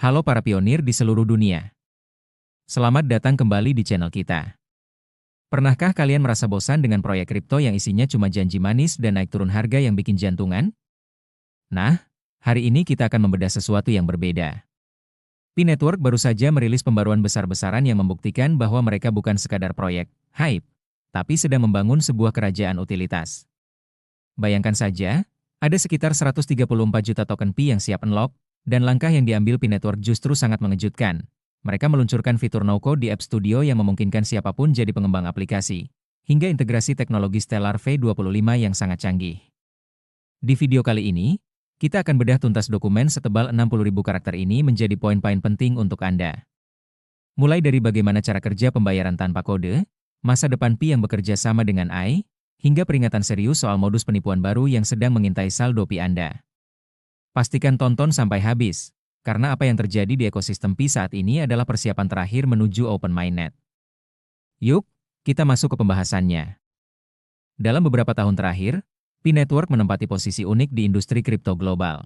Halo para pionir di seluruh dunia. Selamat datang kembali di channel kita. Pernahkah kalian merasa bosan dengan proyek kripto yang isinya cuma janji manis dan naik turun harga yang bikin jantungan? Nah, hari ini kita akan membedah sesuatu yang berbeda. Pi Network baru saja merilis pembaruan besar-besaran yang membuktikan bahwa mereka bukan sekadar proyek hype, tapi sedang membangun sebuah kerajaan utilitas. Bayangkan saja, ada sekitar 134 juta token Pi yang siap unlock, dan langkah yang diambil Pi Network justru sangat mengejutkan. Mereka meluncurkan fitur no-code di App Studio yang memungkinkan siapapun jadi pengembang aplikasi, hingga integrasi teknologi Stellar V25 yang sangat canggih. Di video kali ini, kita akan bedah tuntas dokumen setebal 60.000 karakter ini menjadi poin-poin penting untuk Anda. Mulai dari bagaimana cara kerja pembayaran tanpa kode, masa depan Pi yang bekerja sama dengan AI, hingga peringatan serius soal modus penipuan baru yang sedang mengintai saldo Pi Anda. Pastikan tonton sampai habis, karena apa yang terjadi di ekosistem Pi saat ini adalah persiapan terakhir menuju Open Mainnet. Yuk, kita masuk ke pembahasannya. Dalam beberapa tahun terakhir, Pi Network menempati posisi unik di industri kripto global.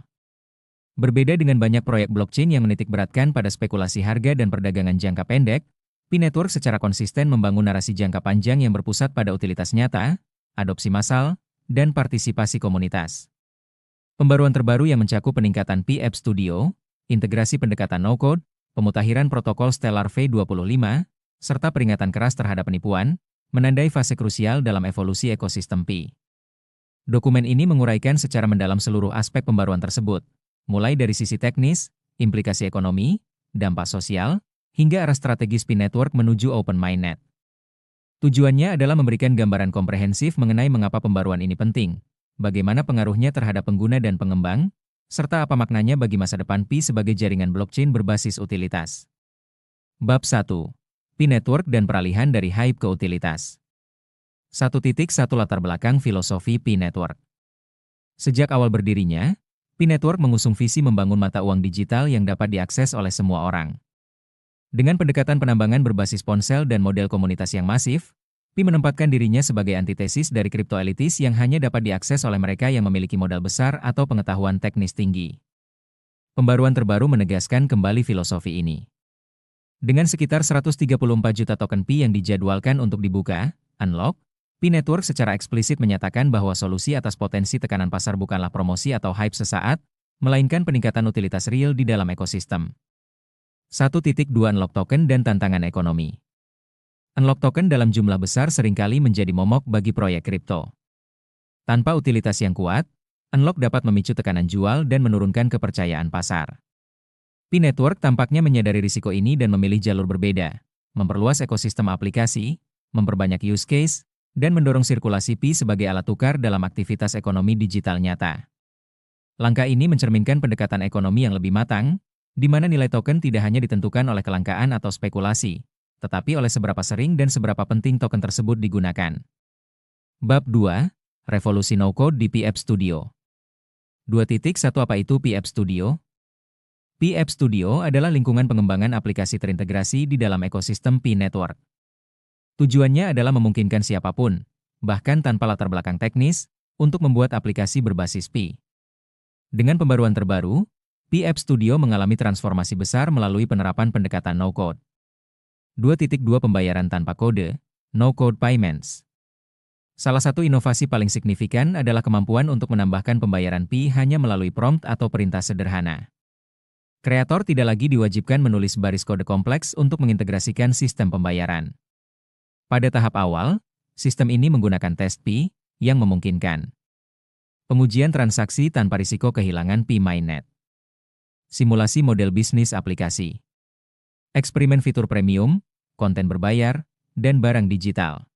Berbeda dengan banyak proyek blockchain yang menitikberatkan pada spekulasi harga dan perdagangan jangka pendek, Pi Network secara konsisten membangun narasi jangka panjang yang berpusat pada utilitas nyata, adopsi massal, dan partisipasi komunitas. Pembaruan terbaru yang mencakup peningkatan Pi App Studio, integrasi pendekatan no-code, pemutakhiran protokol Stellar V25, serta peringatan keras terhadap penipuan, menandai fase krusial dalam evolusi ekosistem Pi. Dokumen ini menguraikan secara mendalam seluruh aspek pembaruan tersebut, mulai dari sisi teknis, implikasi ekonomi, dampak sosial, hingga arah strategis Pi Network menuju Open Mainnet. Tujuannya adalah memberikan gambaran komprehensif mengenai mengapa pembaruan ini penting, bagaimana pengaruhnya terhadap pengguna dan pengembang, serta apa maknanya bagi masa depan Pi sebagai jaringan blockchain berbasis utilitas. Bab 1. Pi Network dan peralihan dari hype ke utilitas. 1.1 Latar belakang filosofi Pi Network. Sejak awal berdirinya, Pi Network mengusung visi membangun mata uang digital yang dapat diakses oleh semua orang. Dengan pendekatan penambangan berbasis ponsel dan model komunitas yang masif, Pi menempatkan dirinya sebagai antitesis dari kripto elitis yang hanya dapat diakses oleh mereka yang memiliki modal besar atau pengetahuan teknis tinggi. Pembaruan terbaru menegaskan kembali filosofi ini. Dengan sekitar 134 juta token Pi yang dijadwalkan untuk dibuka, unlock, Pi Network secara eksplisit menyatakan bahwa solusi atas potensi tekanan pasar bukanlah promosi atau hype sesaat, melainkan peningkatan utilitas real di dalam ekosistem. 1.2 Unlock token dan tantangan ekonomi. Unlock token dalam jumlah besar seringkali menjadi momok bagi proyek kripto. Tanpa utilitas yang kuat, unlock dapat memicu tekanan jual dan menurunkan kepercayaan pasar. Pi Network tampaknya menyadari risiko ini dan memilih jalur berbeda, memperluas ekosistem aplikasi, memperbanyak use case, dan mendorong sirkulasi Pi sebagai alat tukar dalam aktivitas ekonomi digital nyata. Langkah ini mencerminkan pendekatan ekonomi yang lebih matang, di mana nilai token tidak hanya ditentukan oleh kelangkaan atau spekulasi, tetapi oleh seberapa sering dan seberapa penting token tersebut digunakan. Bab 2. Revolusi no-code di Pi App Studio. 2.1 Apa itu Pi App Studio? Pi App Studio adalah lingkungan pengembangan aplikasi terintegrasi di dalam ekosistem Pi Network. Tujuannya adalah memungkinkan siapapun, bahkan tanpa latar belakang teknis, untuk membuat aplikasi berbasis Pi. Dengan pembaruan terbaru, Pi App Studio mengalami transformasi besar melalui penerapan pendekatan no-code. 2.2 Pembayaran tanpa kode, no-code payments. Salah satu inovasi paling signifikan adalah kemampuan untuk menambahkan pembayaran Pi hanya melalui prompt atau perintah sederhana. Kreator tidak lagi diwajibkan menulis baris kode kompleks untuk mengintegrasikan sistem pembayaran. Pada tahap awal, sistem ini menggunakan test Pi, yang memungkinkan pengujian transaksi tanpa risiko kehilangan Pi mainnet. Simulasi model bisnis aplikasi. Eksperimen fitur premium, konten berbayar, dan barang digital.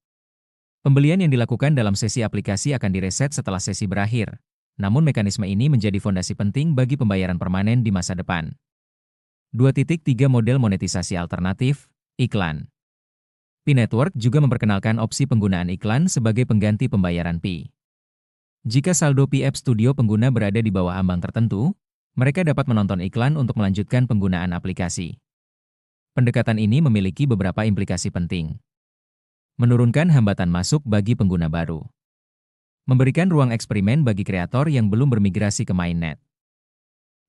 Pembelian yang dilakukan dalam sesi aplikasi akan direset setelah sesi berakhir, namun mekanisme ini menjadi fondasi penting bagi pembayaran permanen di masa depan. 2.3 Model monetisasi alternatif, iklan. Pi Network juga memperkenalkan opsi penggunaan iklan sebagai pengganti pembayaran Pi. Jika saldo Pi App Studio pengguna berada di bawah ambang tertentu, mereka dapat menonton iklan untuk melanjutkan penggunaan aplikasi. Pendekatan ini memiliki beberapa implikasi penting. Menurunkan hambatan masuk bagi pengguna baru. Memberikan ruang eksperimen bagi kreator yang belum bermigrasi ke mainnet.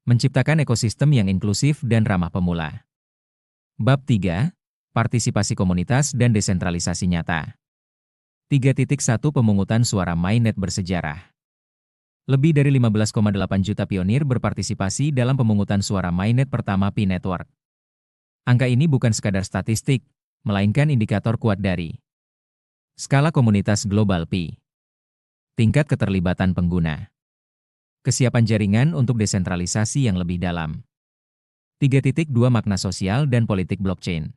Menciptakan ekosistem yang inklusif dan ramah pemula. Bab 3. Partisipasi komunitas dan desentralisasi nyata. 3.1 Pemungutan suara mainnet bersejarah. Lebih dari 15,8 juta pionir berpartisipasi dalam pemungutan suara mainnet pertama Pi Network. Angka ini bukan sekadar statistik, melainkan indikator kuat dari skala komunitas global Pi, tingkat keterlibatan pengguna, kesiapan jaringan untuk desentralisasi yang lebih dalam. 3.2 Makna sosial dan politik blockchain.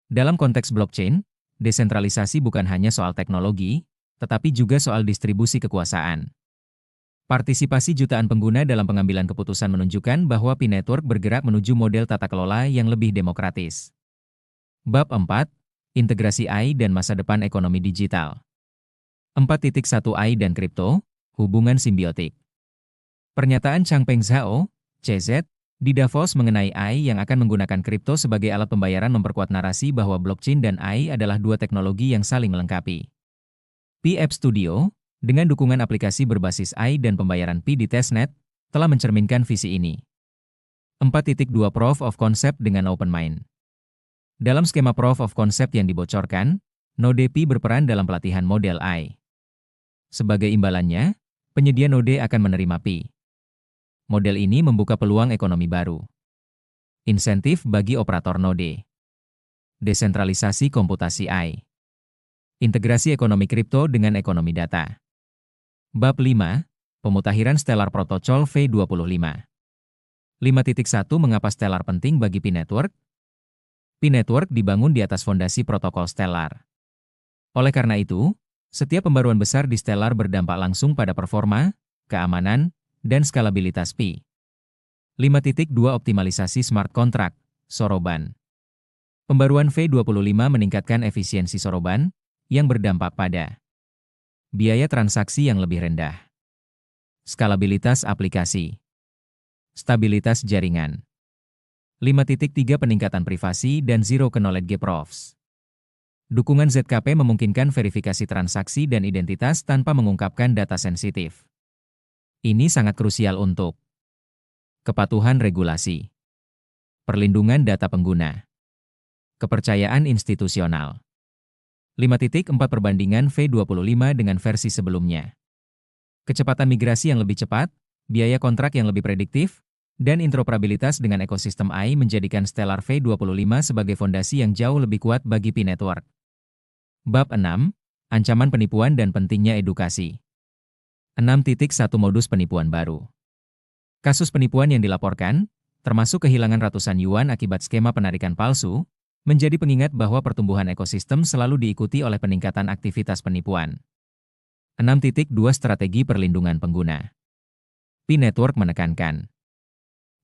Dalam konteks blockchain, desentralisasi bukan hanya soal teknologi, tetapi juga soal distribusi kekuasaan. Partisipasi jutaan pengguna dalam pengambilan keputusan menunjukkan bahwa Pi Network bergerak menuju model tata kelola yang lebih demokratis. Bab 4. Integrasi AI dan masa depan ekonomi digital. 4.1 AI dan kripto, hubungan simbiotik. Pernyataan Changpeng Zhao, CZ, di Davos mengenai AI yang akan menggunakan kripto sebagai alat pembayaran memperkuat narasi bahwa blockchain dan AI adalah dua teknologi yang saling melengkapi. Pi App Studio, dengan dukungan aplikasi berbasis AI dan pembayaran Pi di testnet, telah mencerminkan visi ini. 4.2 Proof of Concept dengan OpenMind. Dalam skema Proof of Concept yang dibocorkan, node Pi berperan dalam pelatihan model AI. Sebagai imbalannya, penyedia node akan menerima Pi. Model ini membuka peluang ekonomi baru. Insentif bagi operator node. Desentralisasi komputasi AI. Integrasi ekonomi kripto dengan ekonomi data. Bab 5. Pemutakhiran Stellar Protocol V25. 5.1 Mengapa Stellar penting bagi Pi Network? Pi Network dibangun di atas fondasi protokol Stellar. Oleh karena itu, setiap pembaruan besar di Stellar berdampak langsung pada performa, keamanan, dan skalabilitas Pi. 5.2 Optimalisasi Smart Contract, Soroban. Pembaruan V25 meningkatkan efisiensi soroban, yang berdampak pada biaya transaksi yang lebih rendah, skalabilitas aplikasi, stabilitas jaringan. 5.3 Peningkatan privasi dan Zero Knowledge Proofs. Dukungan ZKP memungkinkan verifikasi transaksi dan identitas tanpa mengungkapkan data sensitif. Ini sangat krusial untuk kepatuhan regulasi, perlindungan data pengguna, kepercayaan institusional. 5.4 Perbandingan V25 dengan versi sebelumnya. Kecepatan migrasi yang lebih cepat, biaya kontrak yang lebih prediktif, dan interoperabilitas dengan ekosistem AI menjadikan Stellar V25 sebagai fondasi yang jauh lebih kuat bagi Pi Network. Bab 6. Ancaman penipuan dan pentingnya edukasi. 6.1 Modus penipuan baru. Kasus penipuan yang dilaporkan, termasuk kehilangan ratusan yuan akibat skema penarikan palsu, menjadi pengingat bahwa pertumbuhan ekosistem selalu diikuti oleh peningkatan aktivitas penipuan. 6.2 Strategi perlindungan pengguna. Pi Network menekankan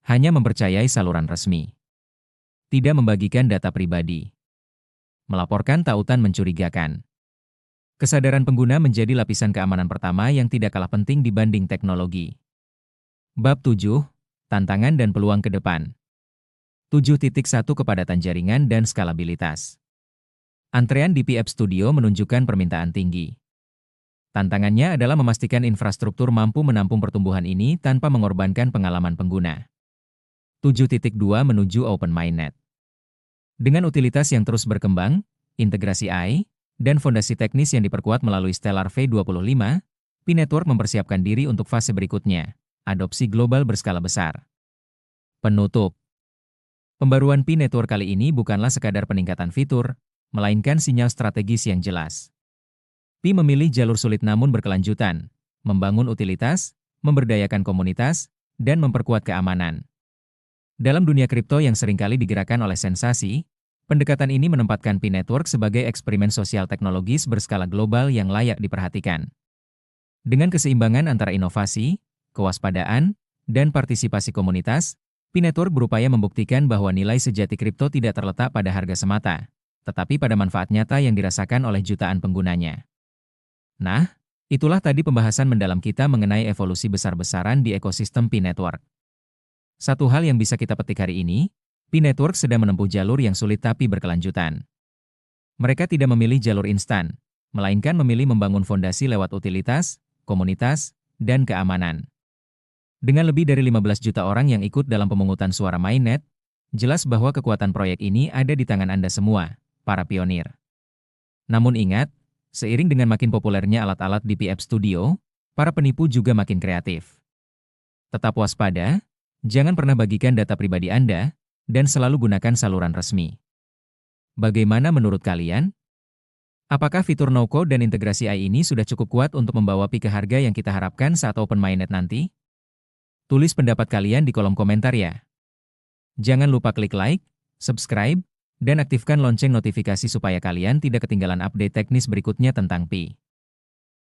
hanya mempercayai saluran resmi, tidak membagikan data pribadi, melaporkan tautan mencurigakan. Kesadaran pengguna menjadi lapisan keamanan pertama yang tidak kalah penting dibanding teknologi. Bab 7. Tantangan dan peluang ke depan. 7.1 Kepadatan jaringan dan skalabilitas. Antrean di Pi App Studio menunjukkan permintaan tinggi. Tantangannya adalah memastikan infrastruktur mampu menampung pertumbuhan ini tanpa mengorbankan pengalaman pengguna. 7.2 Menuju Open Mainnet. Dengan utilitas yang terus berkembang, integrasi AI, dan fondasi teknis yang diperkuat melalui Stellar V25, Pi Network mempersiapkan diri untuk fase berikutnya, adopsi global berskala besar. Penutup. Pembaruan Pi Network kali ini bukanlah sekadar peningkatan fitur, melainkan sinyal strategis yang jelas. Pi memilih jalur sulit namun berkelanjutan, membangun utilitas, memberdayakan komunitas, dan memperkuat keamanan. Dalam dunia kripto yang seringkali digerakkan oleh sensasi, pendekatan ini menempatkan Pi Network sebagai eksperimen sosial teknologis berskala global yang layak diperhatikan. Dengan keseimbangan antara inovasi, kewaspadaan, dan partisipasi komunitas, Pi Network berupaya membuktikan bahwa nilai sejati kripto tidak terletak pada harga semata, tetapi pada manfaat nyata yang dirasakan oleh jutaan penggunanya. Nah, itulah tadi pembahasan mendalam kita mengenai evolusi besar-besaran di ekosistem Pi Network. Satu hal yang bisa kita petik hari ini, Pi Network sedang menempuh jalur yang sulit tapi berkelanjutan. Mereka tidak memilih jalur instan, melainkan memilih membangun fondasi lewat utilitas, komunitas, dan keamanan. Dengan lebih dari 15 juta orang yang ikut dalam pemungutan suara mainnet, jelas bahwa kekuatan proyek ini ada di tangan Anda semua, para pionir. Namun ingat, seiring dengan makin populernya alat-alat DPF Studio, para penipu juga makin kreatif. Tetap waspada, jangan pernah bagikan data pribadi Anda, dan selalu gunakan saluran resmi. Bagaimana menurut kalian? Apakah fitur no-code dan integrasi AI ini sudah cukup kuat untuk membawa peak harga yang kita harapkan saat open mainnet nanti? Tulis pendapat kalian di kolom komentar ya. Jangan lupa klik like, subscribe, dan aktifkan lonceng notifikasi supaya kalian tidak ketinggalan update teknis berikutnya tentang Pi.